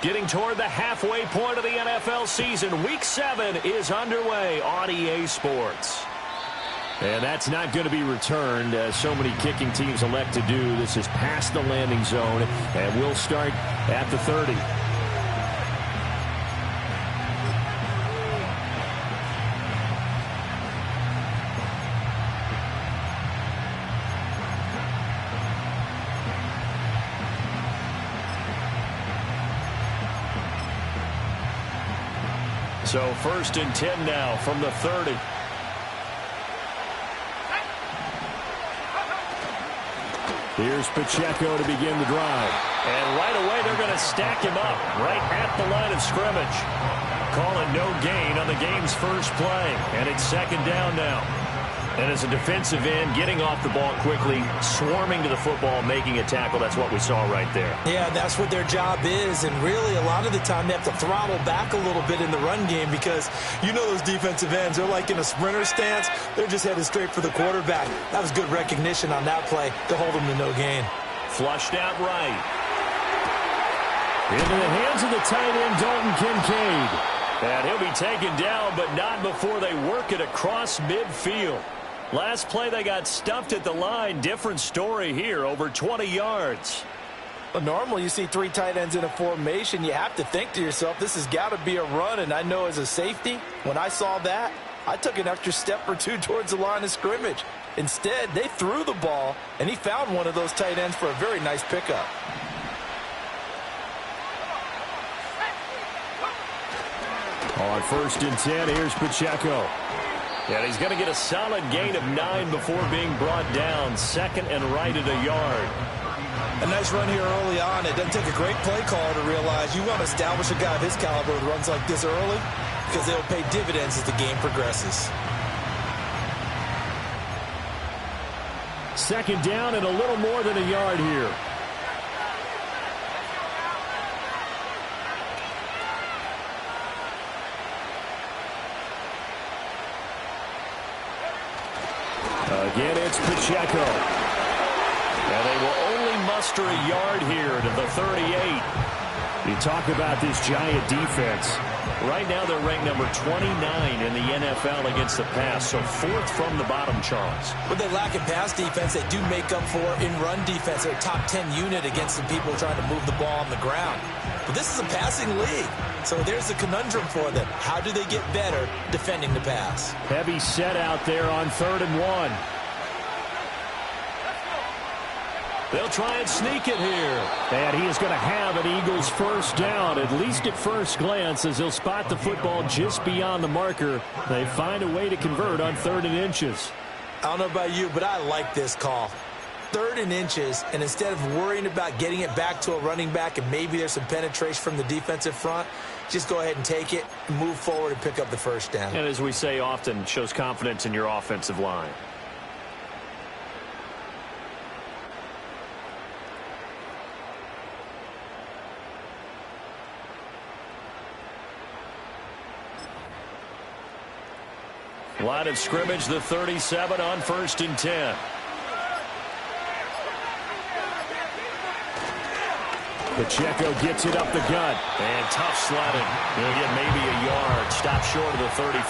Getting toward the halfway point of the NFL season. Week 7 is underway on EA Sports. And that's not going to be returned, as so many kicking teams elect to do. This is past the landing zone, and we'll start at the 30. So 1st and 10 now from the 30. Here's Pacheco to begin the drive. And right away they're going to stack him up right at the line of scrimmage. Call it no gain on the game's first play. And it's 2nd down now. And as a defensive end, getting off the ball quickly, swarming to the football, making a tackle, that's what we saw right there. Yeah, that's what their job is. And really, a lot of the time, they have to throttle back a little bit in the run game because you know those defensive ends, they're like in a sprinter stance. They're just headed straight for the quarterback. That was good recognition on that play to hold them to no gain. Flushed out right. Into the hands of the tight end, Dalton Kincaid. And he'll be taken down, but not before they work it across midfield. Last play, they got stuffed at the line. Different story here, over 20 yards. Well, normally you see 3 tight ends in a formation. You have to think to yourself, this has got to be a run. And I know as a safety, when I saw that, I took an extra step or 2 towards the line of scrimmage. Instead, they threw the ball, and he found one of those tight ends for a very nice pickup. On 1st and 10, here's Pacheco. And he's going to get a solid gain of 9 before being brought down. 2nd and right at a yard. A nice run here early on. It doesn't take a great play call to realize you want to establish a guy of his caliber with runs like this early because they'll pay dividends as the game progresses. 2nd down and a little more than a yard here. Again, it's Pacheco. And they will only muster a yard here to the 38. You talk about this Giant defense. Right now they're ranked number 29 in the NFL against the pass, so 4th from the bottom, Charles. What they lack in pass defense, they do make up for in run defense. They're a top 10 unit against the people trying to move the ball on the ground. But this is a passing league, so there's a conundrum for them. How do they get better defending the pass? Heavy set out there on 3rd and 1. They'll try and sneak it here. And he is going to have an Eagles 1st down, at least at first glance, as he'll spot the football just beyond the marker. They find a way to convert on 3rd and inches. I don't know about you, but I like this call. 3rd and inches, and instead of worrying about getting it back to a running back and maybe there's some penetration from the defensive front, just go ahead and take it, move forward, and pick up the 1st down. And as we say often, shows confidence in your offensive line. Line of scrimmage, the 37 on 1st and 10. Pacheco gets it up the gut. And tough sledding. He'll get maybe a yard. Stop short of the 35.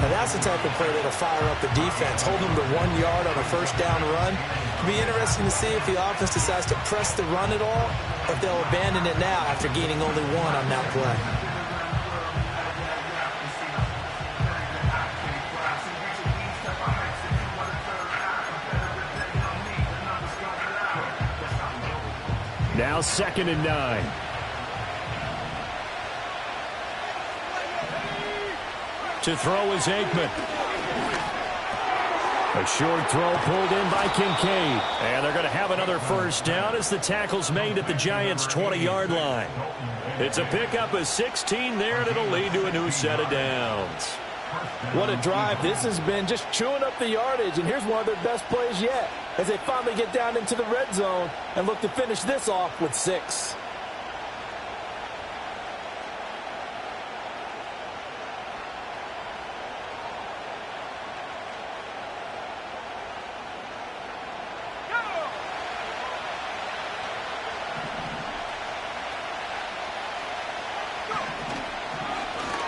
Now that's the type of play that'll fire up the defense. Hold them to 1 yard on a 1st down run. It'll be interesting to see if the offense decides to press the run at all, or if they'll abandon it now after gaining only 1 on that play. Now 2nd and 9. To throw is Aikman. A short throw pulled in by Kincaid. And they're going to have another 1st down as the tackle's made at the Giants' 20-yard line. It's a pickup of 16 there, and it'll lead to a new set of downs. What a drive. This has been just chewing up the yardage, and here's one of their best plays yet as they finally get down into the red zone and look to finish this off with 6.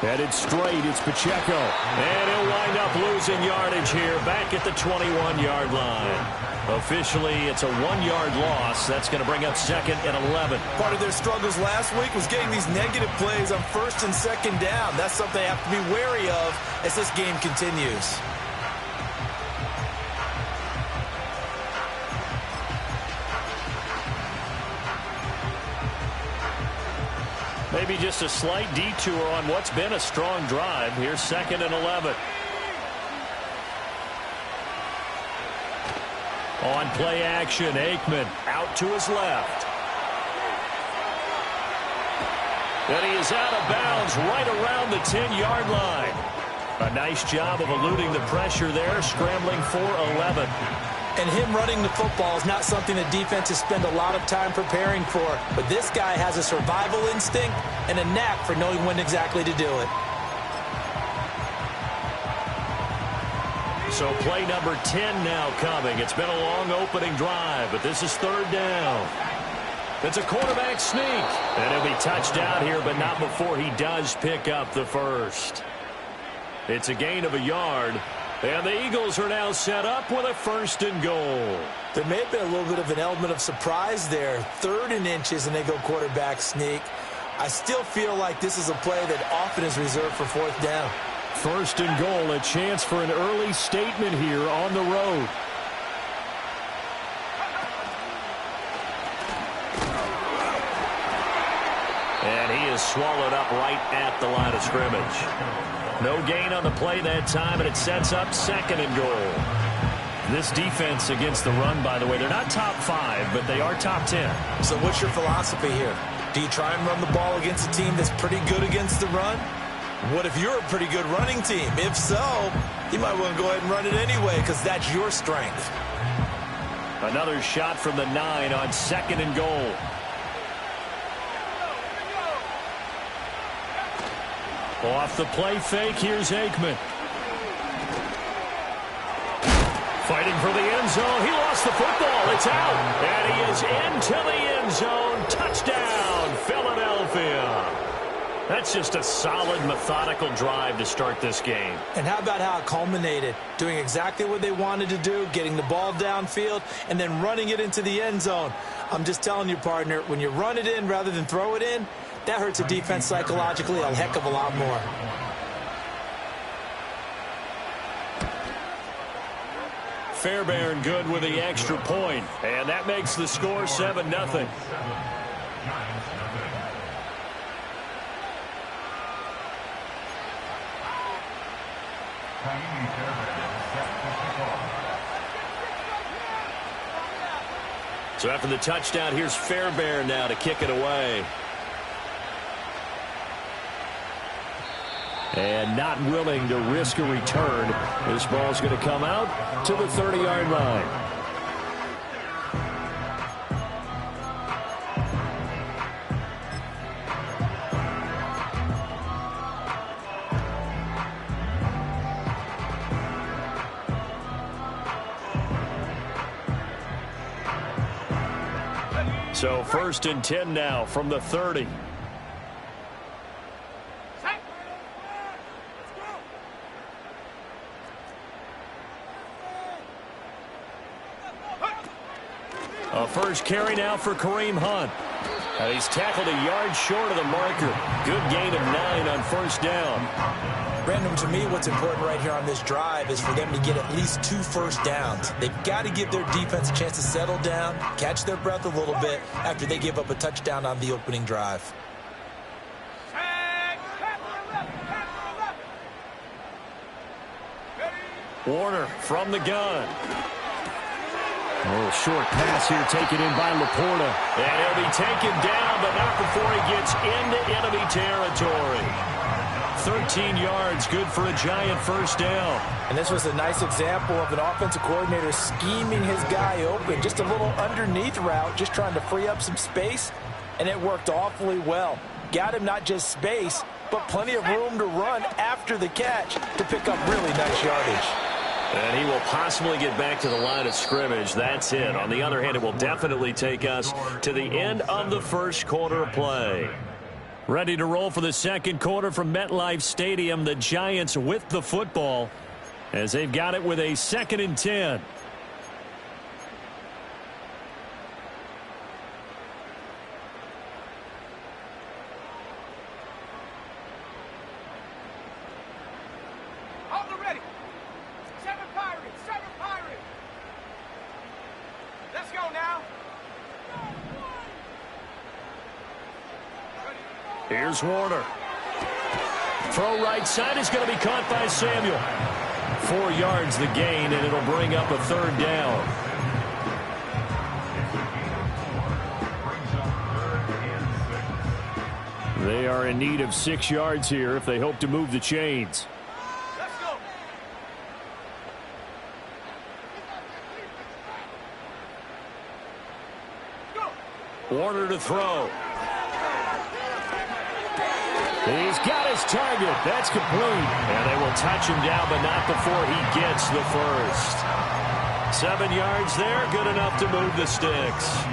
Headed straight, it's Pacheco. And he'll wind up losing yardage here back at the 21-yard line. Officially, it's a 1-yard loss. That's going to bring up 2nd and 11. Part of their struggles last week was getting these negative plays on 1st and 2nd down. That's something they have to be wary of as this game continues. Maybe just a slight detour on what's been a strong drive. Here's 2nd and 11. On play action, Aikman out to his left. And he is out of bounds right around the 10-yard line. A nice job of eluding the pressure there, scrambling for 11. And him running the football is not something the defenses spend a lot of time preparing for. But this guy has a survival instinct and a knack for knowing when exactly to do it. So play number 10 now coming. It's been a long opening drive, but this is 3rd down. It's a quarterback sneak. And he'll be touched out here, but not before he does pick up the first. It's a gain of a yard. And the Eagles are now set up with a 1st and goal. There may have been a little bit of an element of surprise there. 3rd and inches, and they go quarterback sneak. I still feel like this is a play that often is reserved for 4th down. 1st and goal, a chance for an early statement here on the road. And he is swallowed up right at the line of scrimmage. No gain on the play that time, and it sets up 2nd and goal. This defense against the run, by the way, they're not top 5, but they are top 10. So what's your philosophy here? Do you try and run the ball against a team that's pretty good against the run? What if you're a pretty good running team? If so, you might want to go ahead and run it anyway because that's your strength. Another shot from the 9 on 2nd and goal. Off the play fake, here's Aikman. Fighting for the end zone. He lost the football. It's out. And he is into the end zone. Touchdown, Philadelphia. That's just a solid, methodical drive to start this game. And how about how it culminated? Doing exactly what they wanted to do, getting the ball downfield, and then running it into the end zone. I'm just telling you, partner, when you run it in rather than throw it in, that hurts a defense psychologically a heck of a lot more. Fairbairn good with the extra point, and that makes the score 7-0. So after the touchdown, here's Fairbairn now to kick it away. And not willing to risk a return. This ball's going to come out to the 30-yard line. So 1st and 10 now from the 30. A first carry now for Kareem Hunt. And he's tackled a yard short of the marker. Good gain of 9 on 1st down. Brandon, to me, what's important right here on this drive is for them to get at least 2 first downs. They've got to give their defense a chance to settle down, catch their breath a little bit after they give up a touchdown on the opening drive. Warner from the gun. A little short pass here taken in by Laporta. And he'll be taken down, but not before he gets into enemy territory. 13 yards, good for a giant first down. And this was a nice example of an offensive coordinator scheming his guy open. Just a little underneath route, just trying to free up some space, and it worked awfully well. Got him not just space, but plenty of room to run after the catch to pick up really nice yardage. And he will possibly get back to the line of scrimmage. That's it. On the other hand, it will definitely take us to the end of the first quarter of play. Ready to roll for the second quarter from MetLife Stadium. The Giants with the football as they've got it with a 2nd and 10. Hold it ready. 7 Pirates, 7 Pirates. Let's go now. Here's Warner. Throw right side is going to be caught by Samuel. 4 yards the gain, and it'll bring up a 3rd down. They are in need of 6 yards here if they hope to move the chains. Let's go. Warner to throw. He's got his target. That's complete. And they will touch him down, but not before he gets the first. 7 yards there, good enough to move the sticks.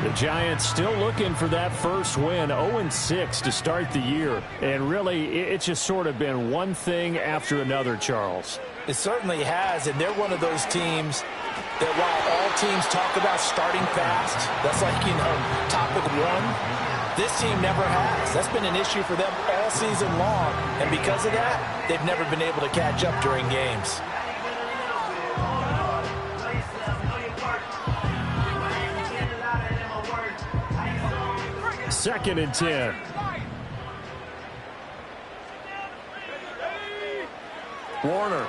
The Giants still looking for that first win, 0-6 to start the year. And really, it's just sort of been one thing after another, Charles. It certainly has, and they're one of those teams that while all teams talk about starting fast, that's like, topic 1. This team never has. That's been an issue for them all season long. And because of that, they've never been able to catch up during games. Second and 10. Warner.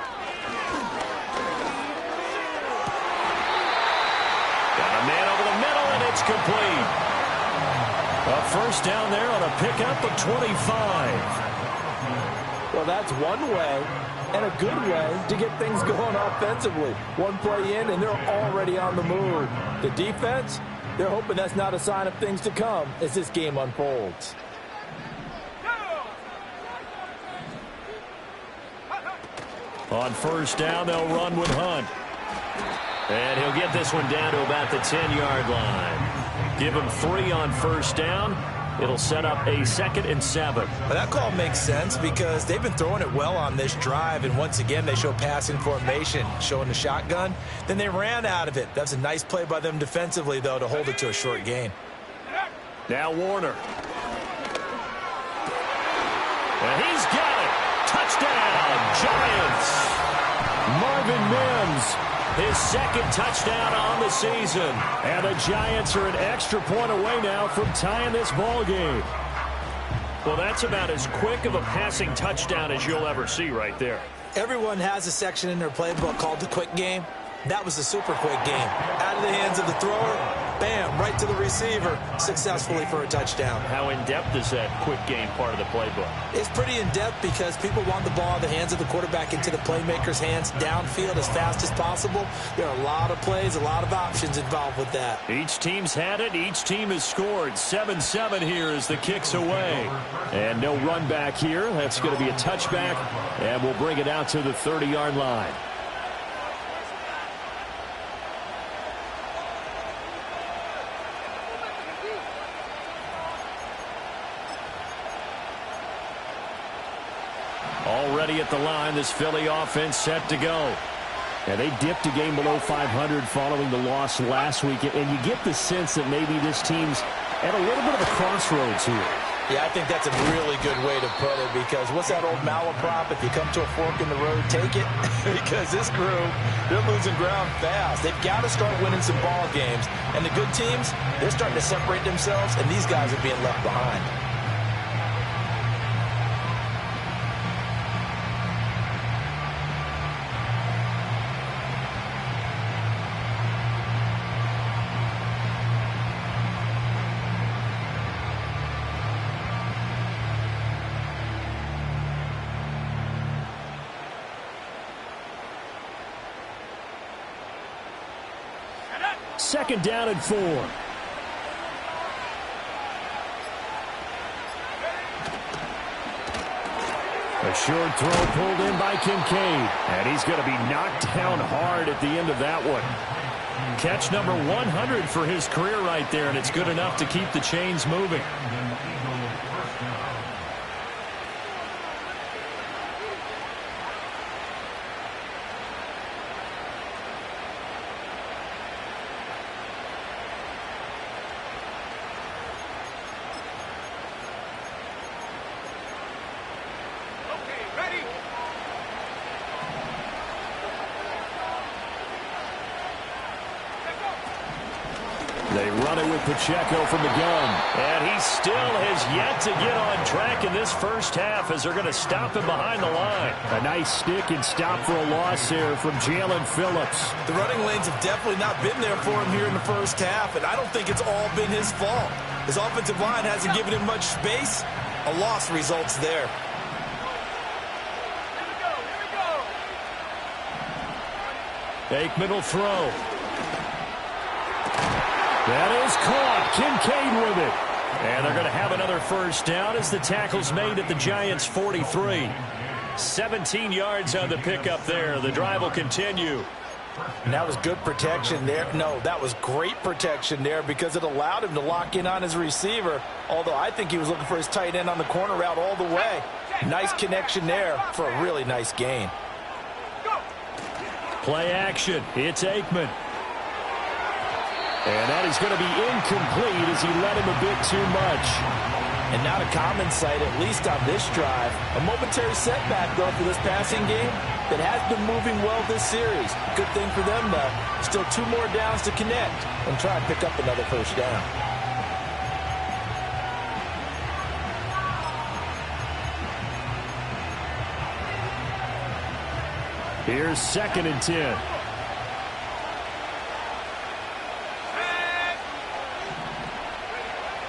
Got a man over the middle, and it's complete. A first down there on a pickup of 25. Well, that's one way and a good way to get things going offensively. One play in, and they're already on the move. The defense, they're hoping that's not a sign of things to come as this game unfolds. On first down, they'll run with Hunt. And he'll get this one down to about the 10-yard line. Give him 3 on first down. It'll set up a 2nd and 7. Well, that call makes sense because they've been throwing it well on this drive, and once again they show passing formation, showing the shotgun. Then they ran out of it. That's a nice play by them defensively, though, to hold it to a short gain. Now Warner. And he's got it. Touchdown, Giants. Marvin Mims, his 2nd touchdown on the season. And the Giants are an extra point away now from tying this ball game. Well, that's about as quick of a passing touchdown as you'll ever see right there. Everyone has a section in their playbook called the quick game. That was the super quick game. Out of the hands of the thrower, bam, right to the receiver, successfully for a touchdown. How in-depth is that quick game part of the playbook? It's pretty in-depth because people want the ball in the hands of the quarterback into the playmaker's hands downfield as fast as possible. There are a lot of plays, a lot of options involved with that. Each team's had it. Each team has scored. 7-7 here as the kick's away. And no run back here. That's going to be a touchback, and we'll bring it out to the 30-yard line. Already at the line, this Philly offense set to go. And they dipped a game below 500 following the loss last week. And you get the sense that maybe this team's at a little bit of a crossroads here. Yeah, I think that's a really good way to put it because what's that old malaprop? If you come to a fork in the road, take it. Because this group, they're losing ground fast. They've got to start winning some ball games. And the good teams, they're starting to separate themselves, and these guys are being left behind. Second down and 4. A short throw pulled in by Kincaid. And he's going to be knocked down hard at the end of that one. Catch number 100 for his career right there, and it's good enough to keep the chains moving. They run it with Pacheco from the gun. And he still has yet to get on track in this first half as they're going to stop him behind the line. A nice stick and stop for a loss here from Jalen Phillips. The running lanes have definitely not been there for him here in the first half, and I don't think it's all been his fault. His offensive line hasn't given him much space. A loss results there. Aikman will throw. That is caught. Kincaid with it. And they're going to have another first down as the tackle's made at the Giants' 43. 17 yards on the pickup there. The drive will continue. And that was good protection there. No, that was great protection there because it allowed him to lock in on his receiver, although I think he was looking for his tight end on the corner route all the way. Nice connection there for a really nice gain. Play action. It's Aikman. And that is going to be incomplete as he led him a bit too much. And not a common sight, at least on this drive. A momentary setback, though, for this passing game that has been moving well this series. Good thing for them, though. Still 2 more downs to connect and try and pick up another first down. Here's 2nd and 10.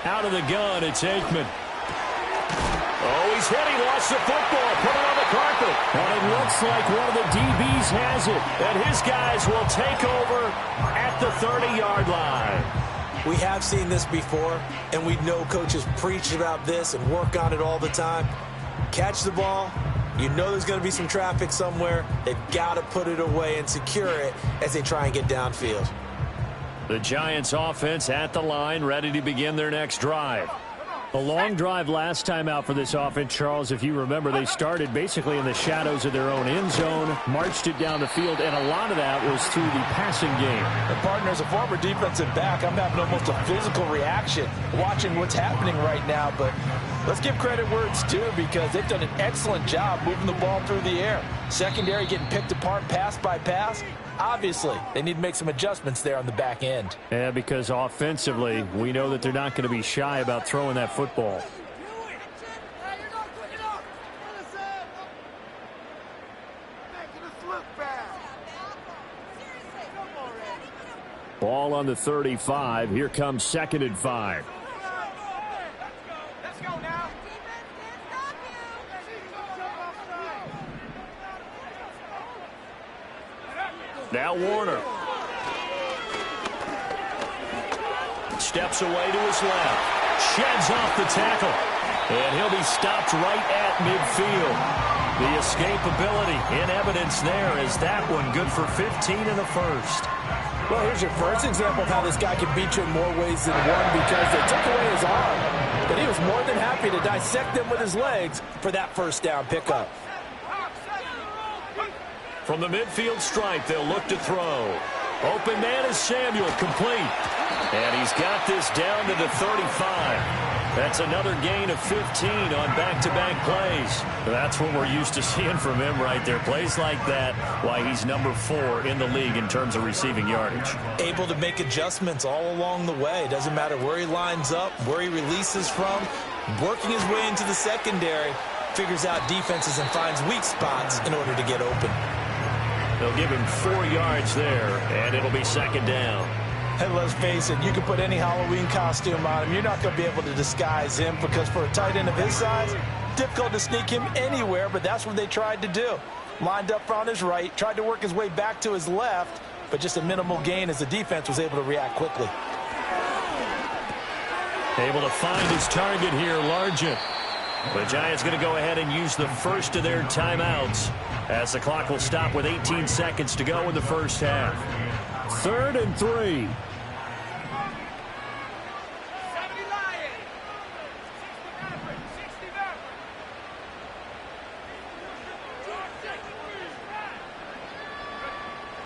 Out of the gun, it's Aikman. Oh, he's hit. He lost the football. Put it on the carpet. And it looks like one of the DBs has it. And his guys will take over at the 30-yard line. We have seen this before, and we know coaches preach about this and work on it all the time. Catch the ball. You know there's going to be some traffic somewhere. They've got to put it away and secure it as they try and get downfield. The Giants offense at the line, ready to begin their next drive. A long drive last time out for this offense, Charles. If you remember, they started basically in the shadows of their own end zone, marched it down the field, and a lot of that was through the passing game. And partner, as a former defensive back, I'm having almost a physical reaction watching what's happening right now. But let's give credit where it's due because they've done an excellent job moving the ball through the air. Secondary getting picked apart pass by pass. Obviously, they need to make some adjustments there on the back end. Yeah, because offensively, we know that they're not going to be shy about throwing that football. Ball on the 35. Here comes 2nd and 5. Let's go now. Now Warner. Steps away to his left. Sheds off the tackle. And he'll be stopped right at midfield. The escapability in evidence there as that one good for 15 in the first. Well, here's your first example of how this guy can beat you in more ways than one because they took away his arm. But he was more than happy to dissect them with his legs for that first down pickup. From the midfield stripe, they'll look to throw. Open man is Samuel, complete. And he's got this down to the 35. That's another gain of 15 on back-to-back plays. That's what we're used to seeing from him right there. Plays like that, why he's number 4 in the league in terms of receiving yardage. Able to make adjustments all along the way. Doesn't matter where he lines up, where he releases from. Working his way into the secondary, figures out defenses and finds weak spots in order to get open. They'll give him 4 yards there, and it'll be 2nd down. And let's face it, you can put any Halloween costume on him. You're not going to be able to disguise him because for a tight end of his size, difficult to sneak him anywhere, but that's what they tried to do. Lined up on his right, tried to work his way back to his left, but just a minimal gain as the defense was able to react quickly. Able to find his target here, Largent. The Giants going to go ahead and use the first of their timeouts as the clock will stop with 18 seconds to go in the first half. 3rd and 3.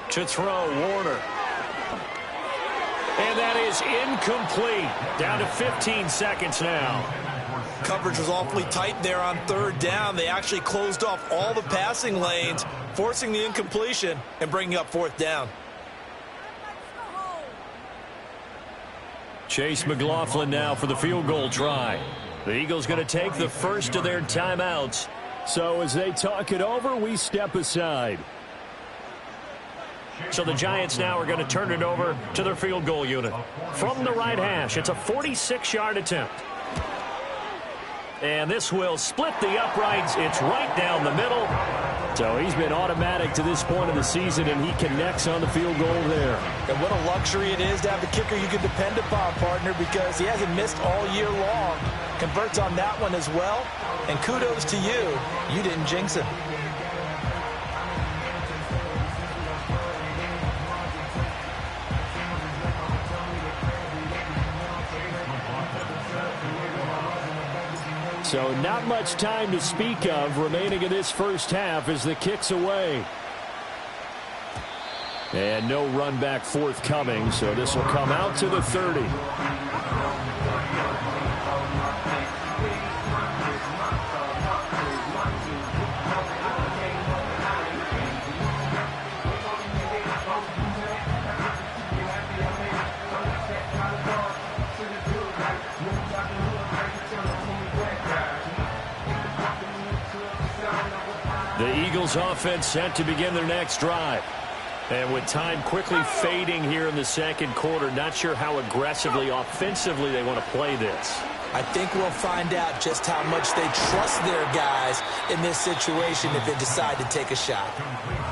To throw, Warner. And that is incomplete. Down to 15 seconds now. Coverage was awfully tight there on 3rd down. They actually closed off all the passing lanes, forcing the incompletion and bringing up 4th down. Chase McLaughlin now for the field goal try. The Eagles going to take the first of their timeouts. So as they talk it over, we step aside. So the Giants now are going to turn it over to their field goal unit. From the right hash, it's a 46-yard attempt. And this will split the uprights. It's right down the middle. So he's been automatic to this point of the season, and he connects on the field goal there. And what a luxury it is to have a kicker you can depend upon, partner, because he hasn't missed all year long. Converts on that one as well. And kudos to you. You didn't jinx him. So not much time to speak of remaining in this first half as the kick's away. And no run back forthcoming, so this will come out to the 30. The Eagles offense set to begin their next drive. And with time quickly fading here in the second quarter, not sure how aggressively, offensively they want to play this. I think we'll find out just how much they trust their guys in this situation if they decide to take a shot.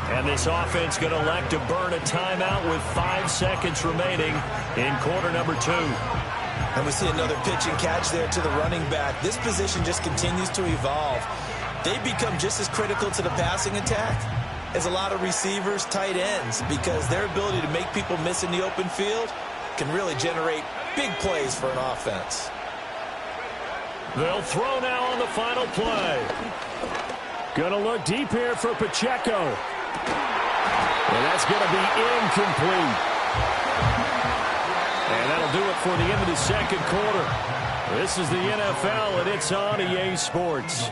And this offense going to elect to burn a timeout with 5 seconds remaining in quarter number 2. And we see another pitch and catch there to the running back. This position just continues to evolve. They become just as critical to the passing attack as a lot of receivers, tight ends, because their ability to make people miss in the open field can really generate big plays for an offense. They'll throw now on the final play. Going to look deep here for Pacheco. And that's going to be incomplete. And that'll do it for the end of the second quarter. This is the NFL, and it's on EA Sports.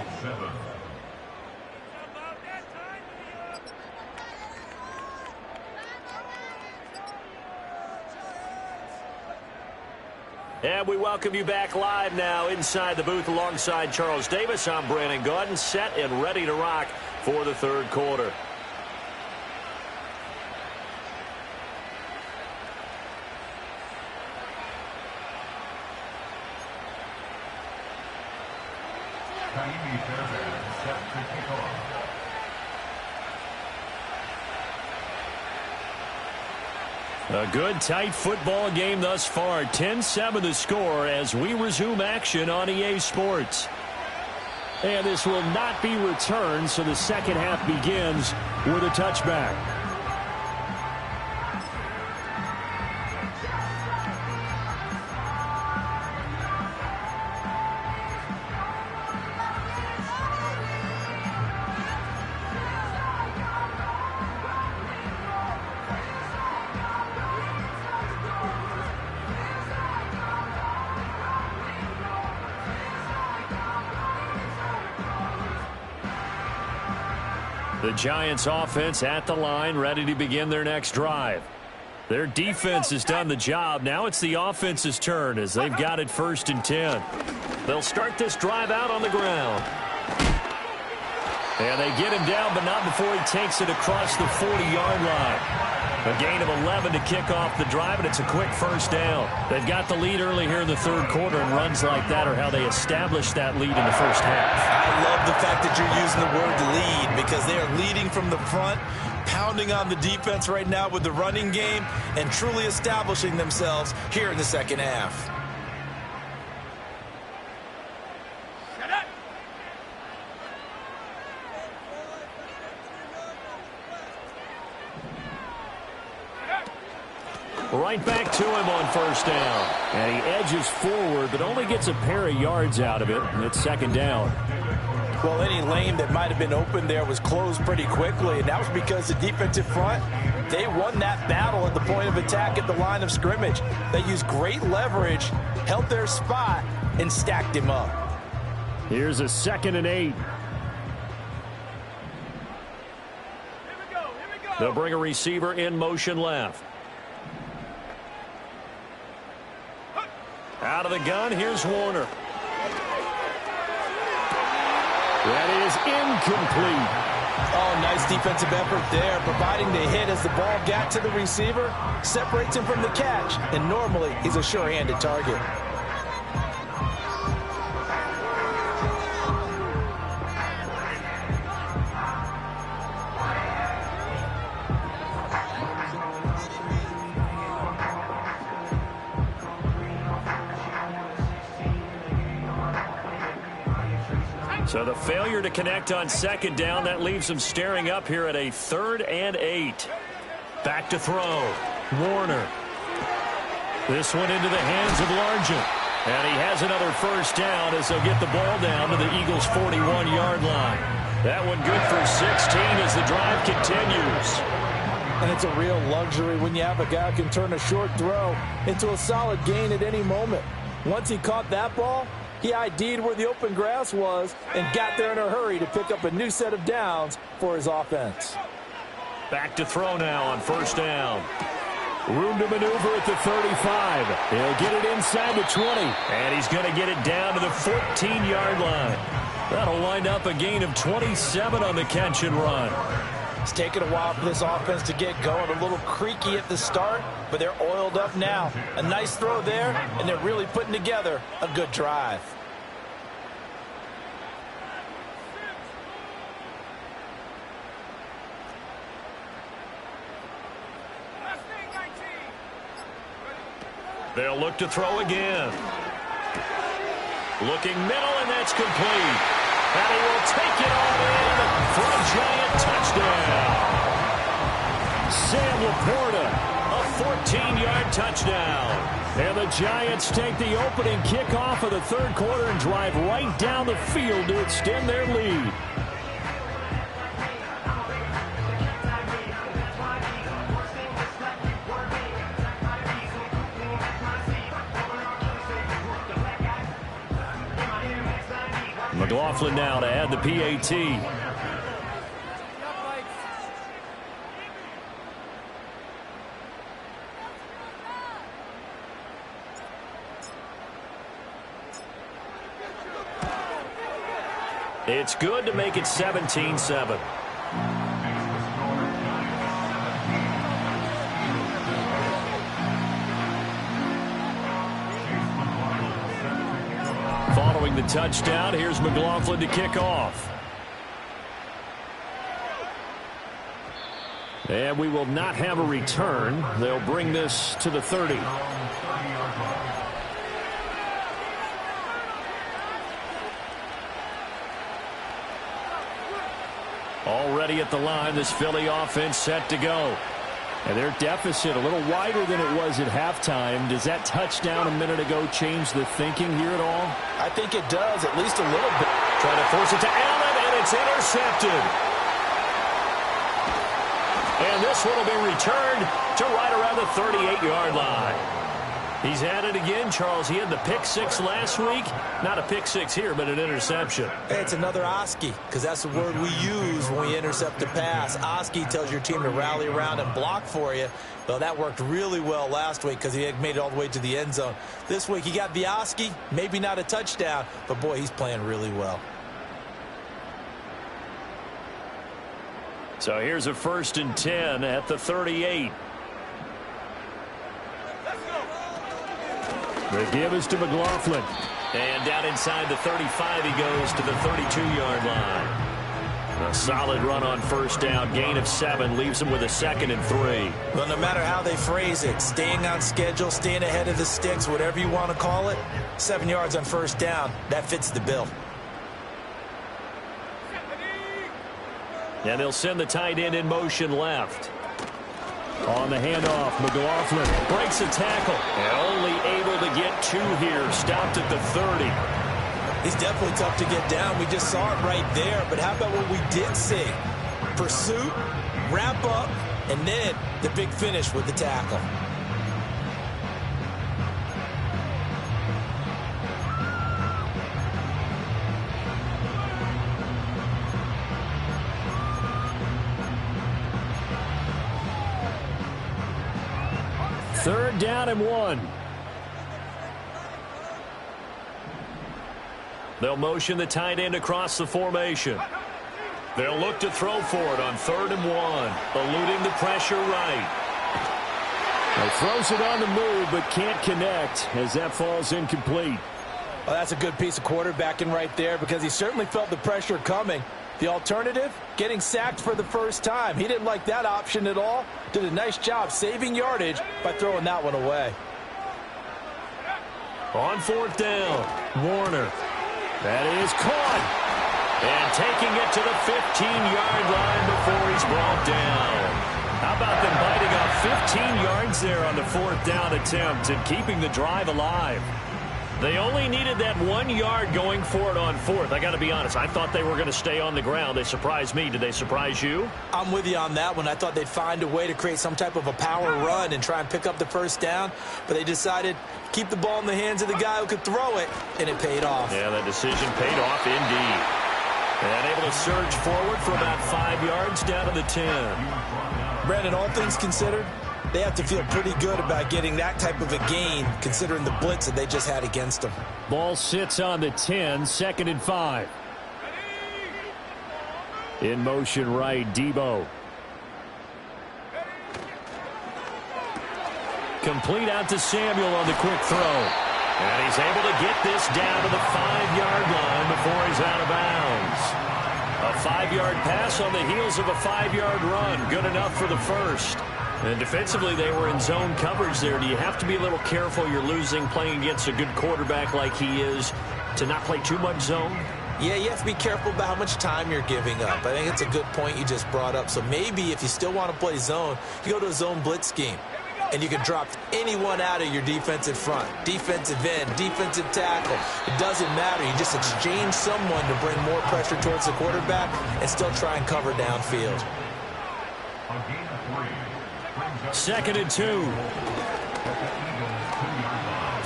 And we welcome you back live now inside the booth alongside Charles Davis. I'm Brandon Gaudin, set and ready to rock for the third quarter. A good, tight football game thus far. 10-7 the score as we resume action on EA Sports. And this will not be returned, so the second half begins with a touchback. The Giants offense at the line, ready to begin their next drive. Their defense has done the job. Now it's the offense's turn as they've got it 1st and 10. They'll start this drive out on the ground. And they get him down, but not before he takes it across the 40-yard line. A gain of 11 to kick off the drive, and it's a quick first down. They've got the lead early here in the third quarter, and runs like that are how they established that lead in the first half. I love the fact that you're using the word lead because they are leading from the front, pounding on the defense right now with the running game, and truly establishing themselves here in the second half. Right back to him on first down. And he edges forward, but only gets a pair of yards out of it. And it's second down. Well, any lane that might have been open there was closed pretty quickly, and that was because the defensive front, they won that battle at the point of attack at the line of scrimmage. They used great leverage, held their spot, and stacked him up. Here's a 2nd and 8. They'll bring a receiver in motion left. Out of the gun, here's Warner. That is incomplete. Oh, nice defensive effort there, providing the hit as the ball got to the receiver, separates him from the catch, and normally he's a sure-handed target. So the failure to connect on second down, that leaves him staring up here at a 3rd and 8. Back to throw. Warner. This one into the hands of Largent. And he has another first down as they'll get the ball down to the Eagles' 41-yard line. That one good for 16 as the drive continues. And it's a real luxury when you have a guy who can turn a short throw into a solid gain at any moment. Once he caught that ball, he ID'd where the open grass was and got there in a hurry to pick up a new set of downs for his offense. Back to throw now on first down. Room to maneuver at the 35. He'll get it inside the 20. And he's going to get it down to the 14-yard line. That'll wind up a gain of 27 on the catch and run. It's taken a while for this offense to get going. A little creaky at the start, but they're oiled up now. A nice throw there, and they're really putting together a good drive. They'll look to throw again. Looking middle, and that's complete. And he will take it all in for a giant touchdown. Sam Laporta, a 14-yard touchdown. And the Giants take the opening kickoff of the third quarter and drive right down the field to extend their lead. McLaughlin now to add the PAT. It's good to make it 17-7. Following the touchdown, here's McLaughlin to kick off. And we will not have a return. They'll bring this to the 30. Already at the line, this Philly offense set to go. And their deficit a little wider than it was at halftime. Does that touchdown a minute ago change the thinking here at all? I think it does, at least a little bit. Trying to force it to Allen, and it's intercepted. And this one will be returned to right around the 38-yard line. He's at it again, Charles. He had the pick six last week. Not a pick six here, but an interception. It's another Oski, because that's the word we use when we intercept a pass. Oski tells your team to rally around and block for you. Well, that worked really well last week because he had made it all the way to the end zone. This week he got the Oski, maybe not a touchdown, but boy, he's playing really well. So here's a 1st and 10 at the 38. The give is to McLaughlin. And down inside the 35, he goes to the 32-yard line. A solid run on first down. Gain of 7 leaves him with a 2nd and 3. Well, no matter how they phrase it, staying on schedule, staying ahead of the sticks, whatever you want to call it, 7 yards on first down, that fits the bill. And they'll send the tight end in motion left. On the handoff, McLaughlin breaks a tackle. And only able to get 2 here. Stopped at the 30. He's definitely tough to get down. We just saw it right there. But how about what we did see? Pursuit, wrap up, and then the big finish with the tackle. Third down and 1. They'll motion the tight end across the formation. They'll look to throw for it on 3rd and 1, eluding the pressure right. He throws it on the move, but can't connect as that falls incomplete. Well, that's a good piece of quarterbacking right there because he certainly felt the pressure coming. The alternative, getting sacked for the first time. He didn't like that option at all. Did a nice job saving yardage by throwing that one away. On 4th down, Warner. That is caught. And taking it to the 15-yard line before he's brought down. How about them biting off 15 yards there on the 4th down attempt and keeping the drive alive? They only needed that 1 yard going for it on 4th. I got to be honest, I thought they were going to stay on the ground. They surprised me. Did they surprise you? I'm with you on that one. I thought they'd find a way to create some type of a power run and try and pick up the first down, but they decided to keep the ball in the hands of the guy who could throw it, and it paid off. Yeah, that decision paid off indeed. And able to surge forward for about 5 yards down to the 10. Brandon, all things considered, they have to feel pretty good about getting that type of a gain considering the blitz that they just had against them. Ball sits on the 10, 2nd and 5. In motion right, Debo. Complete out to Samuel on the quick throw. And he's able to get this down to the 5-yard line before he's out of bounds. A 5-yard pass on the heels of a 5-yard run. Good enough for the first. And defensively, they were in zone coverage there. Do you have to be a little careful? You're losing playing against a good quarterback like he is to not play too much zone? Yeah, you have to be careful about how much time you're giving up. I think it's a good point you just brought up. So maybe if you still want to play zone, you go to a zone blitz scheme. And you can drop anyone out of your defensive front. Defensive end, defensive tackle. It doesn't matter. You just exchange someone to bring more pressure towards the quarterback and still try and cover downfield. 2nd and 2.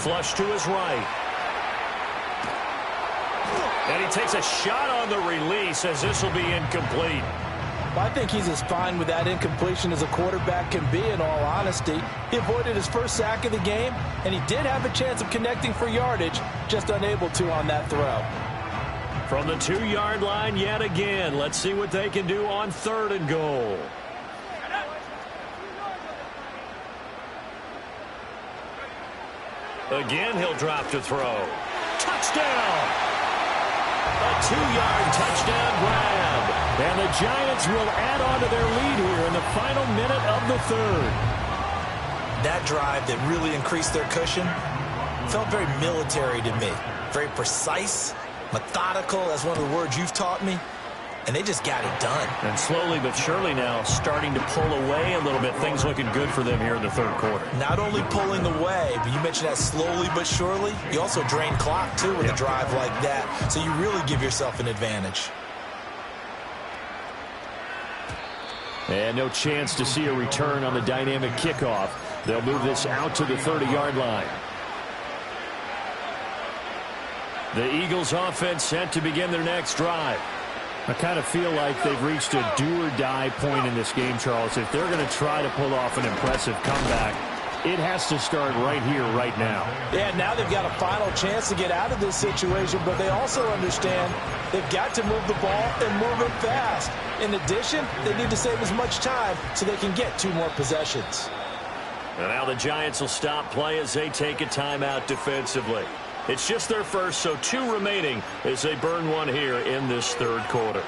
Flush to his right. And he takes a shot on the release as this will be incomplete. I think he's as fine with that incompletion as a quarterback can be, in all honesty. He avoided his first sack of the game, and he did have a chance of connecting for yardage, just unable to on that throw. From the 2-yard line yet again. Let's see what they can do on 3rd and goal. Again, he'll drop to throw. Touchdown! A 2-yard touchdown grab. And the Giants will add on to their lead here in the final minute of the 3rd. That drive that really increased their cushion felt very military to me. Very precise, methodical. That's one of the words you've taught me. And they just got it done. And slowly but surely now starting to pull away a little bit. Things looking good for them here in the 3rd quarter. Not only pulling away, but you mentioned that slowly but surely. You also drain clock, too, with a drive like that. So you really give yourself an advantage. And no chance to see a return on the dynamic kickoff. They'll move this out to the 30-yard line. The Eagles offense set to begin their next drive. I kind of feel like they've reached a do-or-die point in this game, Charles. If they're going to try to pull off an impressive comeback, it has to start right here, right now. Yeah, now they've got a final chance to get out of this situation, but they also understand they've got to move the ball and move it fast. In addition, they need to save as much time so they can get 2 more possessions. And now the Giants will stop play as they take a timeout defensively. It's just their first, so 2 remaining as they burn one here in this 3rd quarter.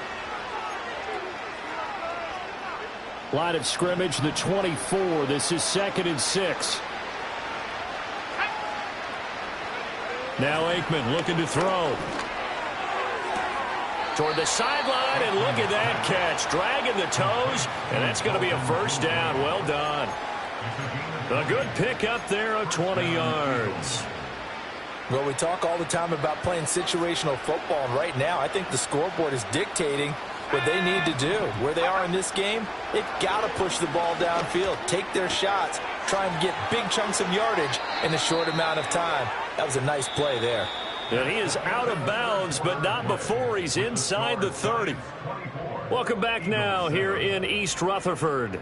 Line of scrimmage, the 24. This is 2nd and 6. Now Aikman looking to throw. Toward the sideline, and look at that catch. Dragging the toes, and that's going to be a first down. Well done. A good pick up there of 20 yards. Well, we talk all the time about playing situational football, and right now I think the scoreboard is dictating what they need to do. Where they are in this game, they've got to push the ball downfield, take their shots, try and get big chunks of yardage in a short amount of time. That was a nice play there. And he is out of bounds, but not before he's inside the 30. Welcome back now here in East Rutherford.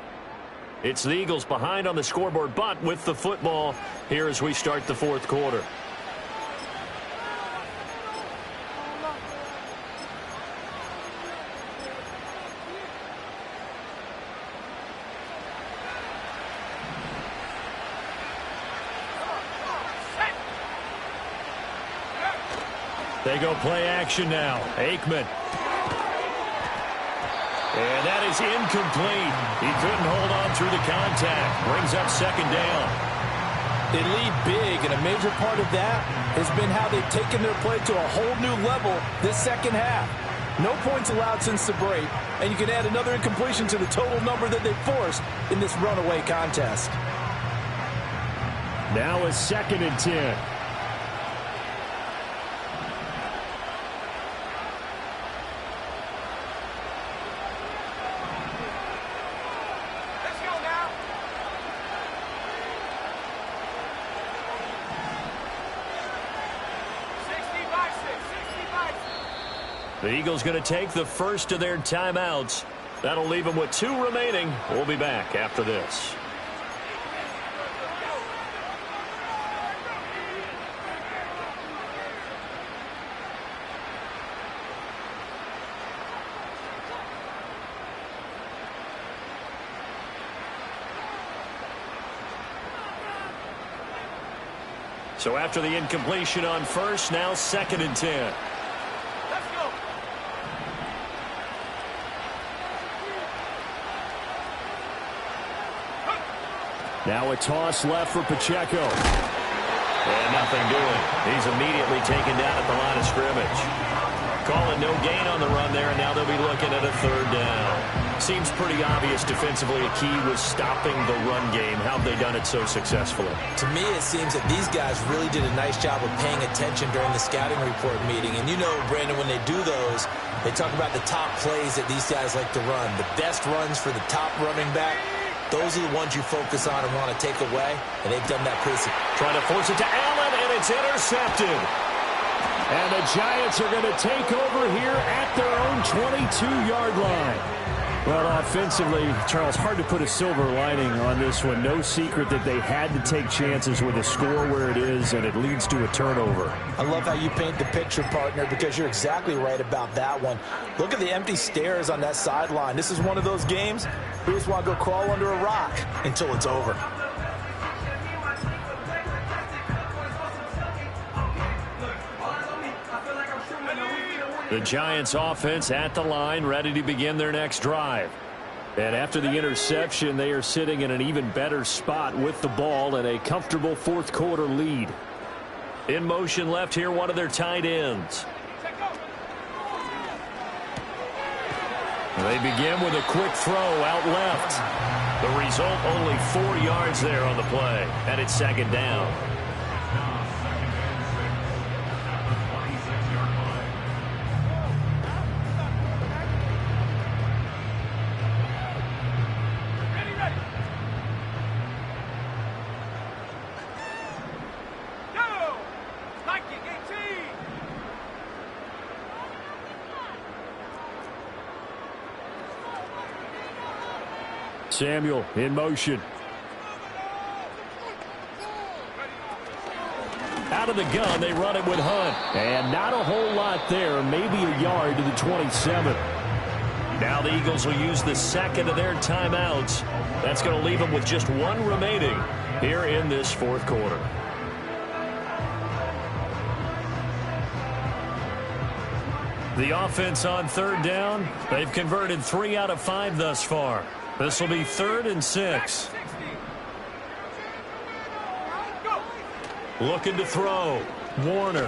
It's the Eagles behind on the scoreboard, but with the football here as we start the 4th quarter. They go play action now. Aikman. And that is incomplete. He couldn't hold on through the contact. Brings up second down. They lead big, and a major part of that has been how they've taken their play to a whole new level this second half. No points allowed since the break, and you can add another incompletion to the total number that they forced in this runaway contest. Now a 2nd and 10. The Eagles going to take the first of their timeouts. That'll leave them with 2 remaining. We'll be back after this. So after the incompletion on first, now 2nd and 10. Now a toss left for Pacheco. And nothing doing. He's immediately taken down at the line of scrimmage. Calling no gain on the run there, and now they'll be looking at a 3rd down. Seems pretty obvious defensively a key was stopping the run game. How have they done it so successfully? To me, it seems that these guys really did a nice job of paying attention during the scouting report meeting. And you know, Brandon, when they do those, they talk about the top plays that these guys like to run. The best runs for the top running back. Those are the ones you focus on and want to take away, and they've done that pretty successfully. Trying to force it to Allen, and it's intercepted. And the Giants are going to take over here at their own 22-yard line. Well, offensively, Charles, hard to put a silver lining on this one. No secret that they had to take chances with a score where it is, and it leads to a turnover. I love how you paint the picture, partner, because you're exactly right about that one. Look at the empty stares on that sideline. This is one of those games we just want to go crawl under a rock until it's over. The Giants offense at the line, ready to begin their next drive. And after the interception, they are sitting in an even better spot with the ball and a comfortable 4th quarter lead. In motion left here, one of their tight ends. They begin with a quick throw out left. The result, only 4 yards there on the play, and it's 2nd down. Samuel in motion. Out of the gun, they run it with Hunt. And not a whole lot there, maybe a yard to the 27. Now the Eagles will use the 2nd of their timeouts. That's going to leave them with just 1 remaining here in this 4th quarter. The offense on 3rd down, they've converted 3 out of 5 thus far. This will be 3rd and 6. Looking to throw. Warner.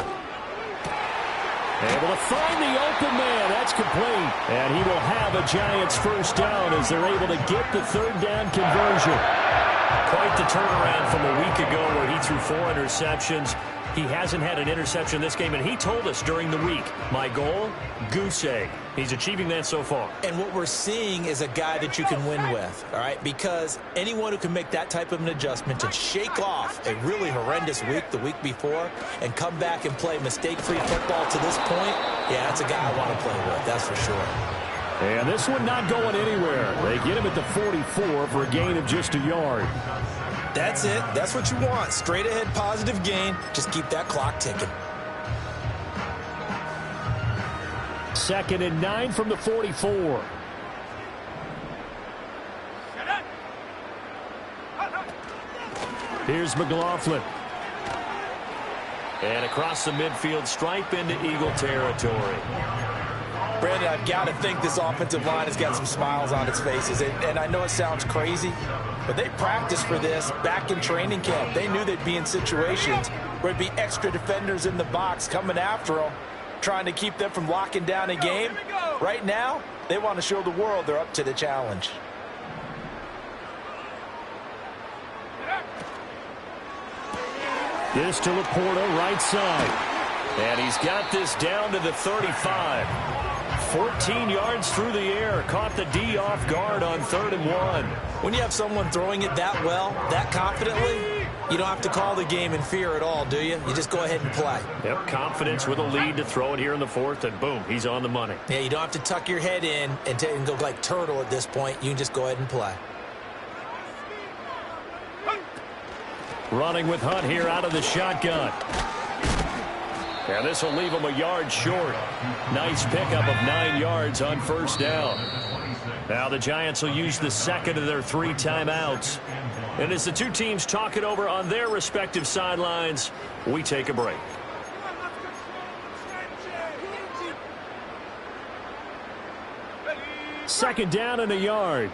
Able to find the open man. That's complete. And he will have a Giants 1st down as they're able to get the 3rd down conversion. Quite the turnaround from a week ago where he threw 4 interceptions. He hasn't had an interception this game, and he told us during the week, my goal, goose egg. He's achieving that so far. And what we're seeing is a guy that you can win with, all right? Because anyone who can make that type of an adjustment to shake off a really horrendous week the week before and come back and play mistake-free football to this point, yeah, that's a guy I want to play with, that's for sure. And this one not going anywhere. They get him at the 44 for a gain of just a yard. That's it. That's what you want. Straight ahead positive gain. Just keep that clock ticking. 2nd and 9 from the 44. Here's McLaughlin. And across the midfield stripe into Eagle territory. Brandon, I've got to think this offensive line has got some smiles on its faces. And I know it sounds crazy, but they practiced for this back in training camp. They knew they'd be in situations where there'd be extra defenders in the box coming after them, trying to keep them from locking down a game. Right now, they want to show the world they're up to the challenge. This to Laporta, right side. And he's got this down to the 35. 14 yards through the air. Caught the D off guard on 3rd and 1. When you have someone throwing it that well, that confidently, you don't have to call the game in fear at all, do you? You just go ahead and play. Yep, confidence with a lead to throw it here in the 4th, and boom, he's on the money. Yeah, you don't have to tuck your head in and go like turtle at this point. You can just go ahead and play. Running with Hunt here out of the shotgun. And this will leave him a yard short. Nice pickup of 9 yards on 1st down. Now the Giants will use the second of their 3 timeouts. And as the two teams talk it over on their respective sidelines, we take a break. Second down and a yard.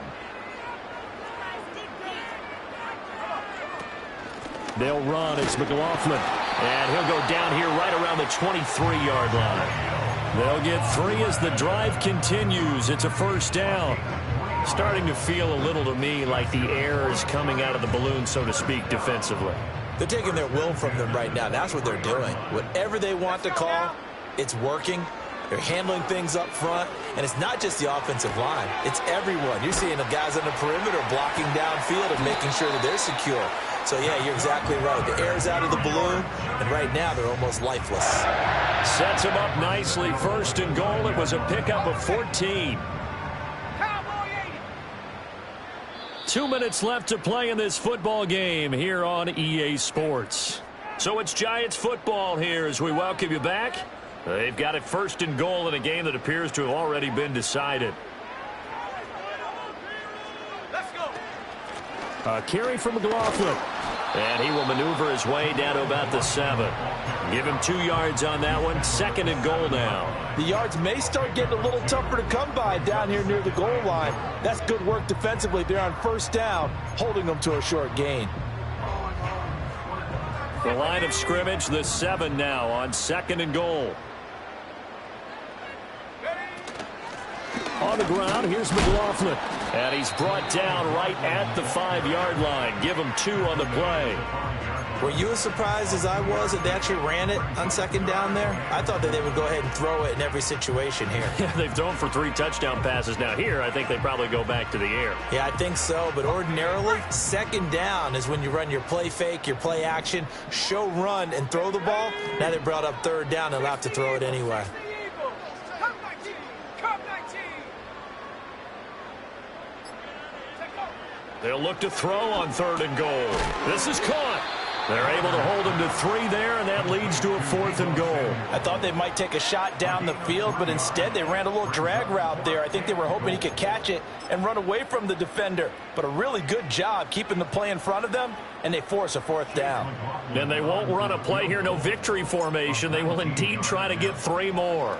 They'll run. It's McLaughlin. And he'll go down here right around the 23-yard line. They'll get 3 as the drive continues. It's a 1st down. Starting to feel a little to me like the air is coming out of the balloon, so to speak, defensively. They're taking their will from them right now. That's what they're doing. Whatever they want to call, it's working. They're handling things up front, and it's not just the offensive line. It's everyone. You're seeing the guys on the perimeter blocking downfield and making sure that they're secure. So, yeah, you're exactly right. The air's out of the balloon, and right now they're almost lifeless. Sets him up nicely. 1st and goal. It was a pickup of 14. 2 minutes left to play in this football game here on EA Sports. So it's Giants football here as we welcome you back. They've got it 1st and goal in a game that appears to have already been decided. A carry from McLaughlin. And he will maneuver his way down to about the 7. Give him 2 yards on that one. 2nd and goal now. The yards may start getting a little tougher to come by down here near the goal line. That's good work defensively there on 1st down, holding them to a short gain. The line of scrimmage, the 7 now on 2nd and goal. On the ground, here's McLaughlin. And he's brought down right at the 5-yard line. Give him 2 on the play. Were you as surprised as I was that they actually ran it on 2nd down there? I thought that they would go ahead and throw it in every situation here. Yeah, they've thrown for 3 touchdown passes. Now here, I think they probably go back to the air. Yeah, I think so. But ordinarily, 2nd down is when you run your play fake, your play action, show run, and throw the ball. Now they brought up 3rd down. They'll have to throw it anyway. They'll look to throw on 3rd and goal. This is caught. They're able to hold him to 3 there, and that leads to a 4th and goal. I thought they might take a shot down the field, but instead they ran a little drag route there. I think they were hoping he could catch it and run away from the defender. But a really good job keeping the play in front of them, and they force a 4th down. And they won't run a play here, no victory formation. They will indeed try to get 3 more.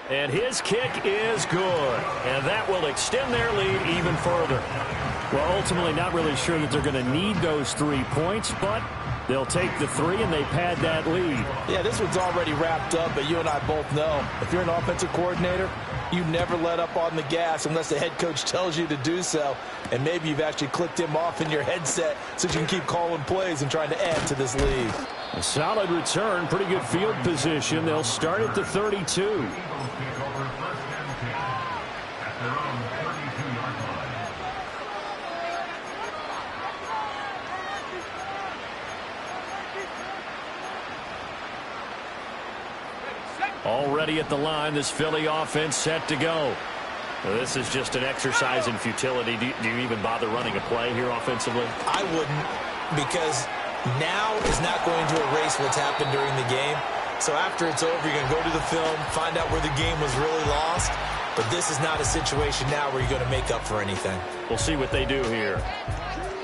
And his kick is good. And that will extend their lead even further. Well, ultimately not really sure that they're going to need those 3 points, but they'll take the 3 and they pad that lead. Yeah, this one's already wrapped up, but you and I both know if you're an offensive coordinator, you never let up on the gas unless the head coach tells you to do so. And maybe you've actually clicked him off in your headset so you can keep calling plays and trying to add to this lead. A solid return, pretty good field position. They'll start at the 32. Already at the line, this Philly offense set to go. This is just an exercise in futility. Do you even bother running a play here offensively? I wouldn't, because now is not going to erase what's happened during the game. So after it's over, you're going to go to the film, find out where the game was really lost. But this is not a situation now where you're going to make up for anything. We'll see what they do here.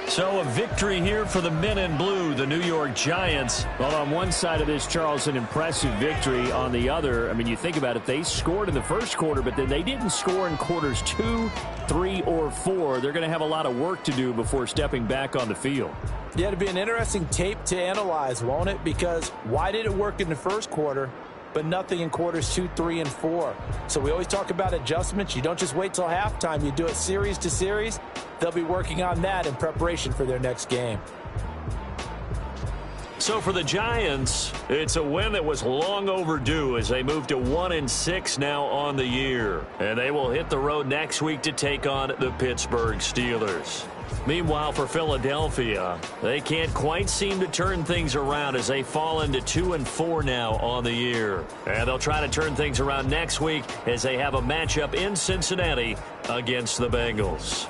So a victory here for the men in blue, the New York Giants. Well, on one side of this, Charles, an impressive victory. On the other, I mean, you think about it, they scored in the first quarter, but then they didn't score in quarters 2, 3, or 4. They're going to have a lot of work to do before stepping back on the field. Yeah, it'll be an interesting tape to analyze, won't it? Because why did it work in the first quarter, but nothing in quarters 2, 3, and 4? So we always talk about adjustments. You don't just wait till halftime. You do it series to series. They'll be working on that in preparation for their next game. So for the Giants, it's a win that was long overdue as they move to 1-6 now on the year. And they will hit the road next week to take on the Pittsburgh Steelers. Meanwhile, for Philadelphia, they can't quite seem to turn things around as they fall into 2-4 now on the year. And they'll try to turn things around next week as they have a matchup in Cincinnati against the Bengals.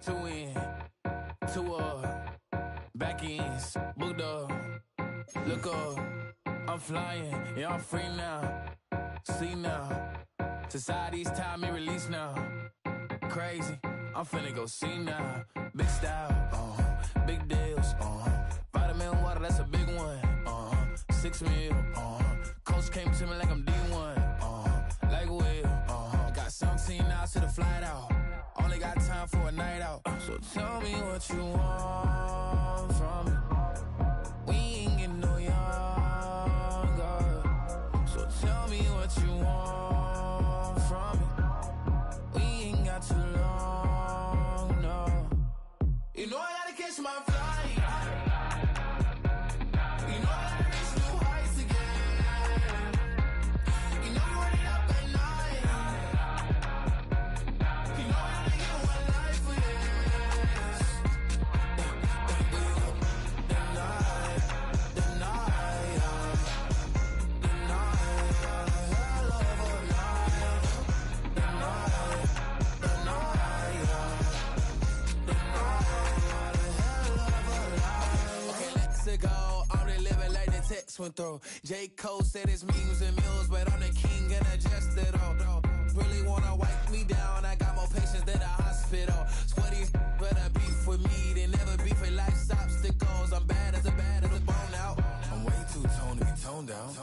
Two in, two up, back ends, booked up, look up, I'm flying, yeah, I'm free now, see now, society's time me release now, crazy, I'm finna go see now, big style, big deals, vitamin water, that's a big one, 6 mil, coach came to me like I'm D1, like Will, got 17 hours to the flight out. Only got time for a night out. So tell me what you want from me. We ain't getting no younger. So tell me what you want from me. We ain't got too long, no. You know I gotta catch my flight. You know I gotta reach new heights again. You know I'm running up at night. You know went through. J. Cole said it's memes and mills, but I'm the king and I just it all. Really wanna wipe me down, I got more patience than a hospital. Sweaty better beef with me, they never beef with life's obstacles. I'm bad as a bone out. I'm way too toned to be toned down.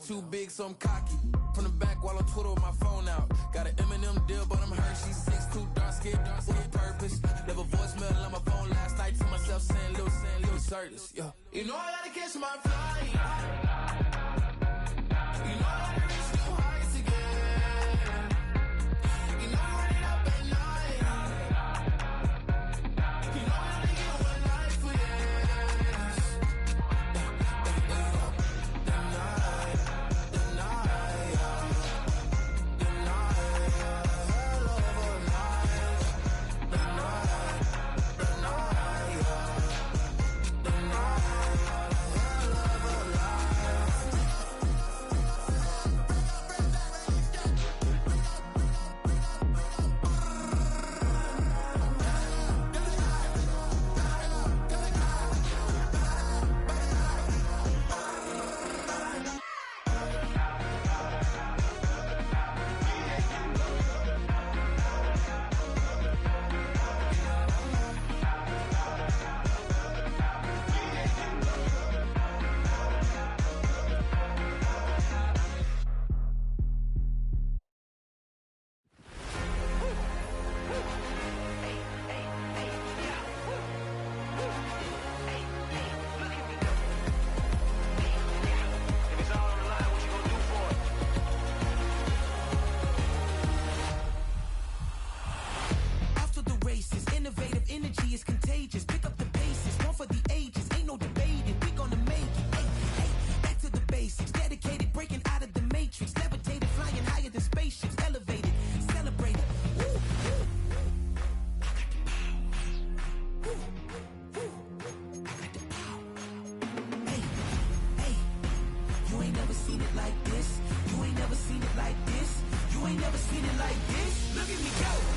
Too big, so I'm cocky. From the back while on Twitter with my phone out. Got an Eminem deal, but I'm Hershey's 6'2", dark skin, with purpose. Never voicemail on my phone last night to myself saying little Curtis, yeah. You know I gotta catch my flight. You know I gotta reach new heights again. You know I'm running up at night. You know I gotta get one life for this. The night, hell of a night. The night. seen it like this. You ain't never seen it like this. You ain't never seen it like this. Look at me go.